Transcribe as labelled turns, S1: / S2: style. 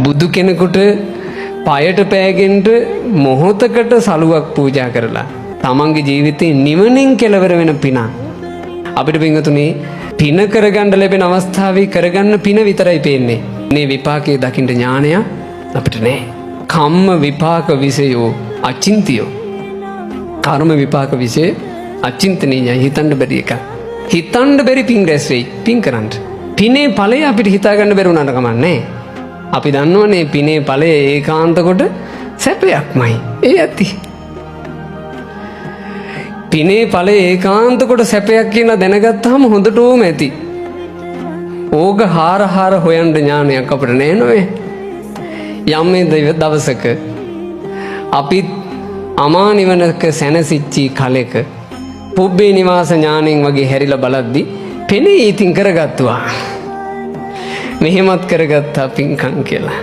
S1: බුදු කෙනෙකුට පයට පෑගෙන්ට මොහොතකට සලුවක් පූජා කරලා තමන්ගේ ජීවිතේ නිවනින් කෙලවර වෙන පින. අපිට පින්වතුනි පින කරගන්න ලැබෙන අවස්ථාවේ කරගන්න පින විතරයි පේන්නේ. මේ විපාකයේ දකින්න ඥානය අපිට නැහැ. කම්ම විපාක විසයෝ අචින්තියෝ. කර්ම විපාක විෂය අචින්තනීය හිතන්න බැරි එක. හිතන්න බැරි පින් රැස් වෙයි. පින් කරන්න. පිනේ ඵලය අපිට හිතා ගන්න බැරි වුණාට කමන්නේ. අපි දන්නවනේ පිනේ ඵලය ඒකාන්ත කොට සැපයක්මයි. ඒ ඇති. පිනේ ඵලය ඒකාන්ත කොට සැපයක් කියලා දැනගත්තාම හොඳටම ඇති. ඕක හාර හොයන්න ඥානයක් අපිට නෑ නෝවේ. යම් මේ දවසක අපි අමා නිවනක සැනසිච්චි කලෙක පුබ්බේ නිවාස ඥාණයෙන් වගේ හැරිලා බලද්දි පෙනේ ඉතින් කරගත්තුවා. මෙහෙමත් කරගත්තා පින්කම් කියලා.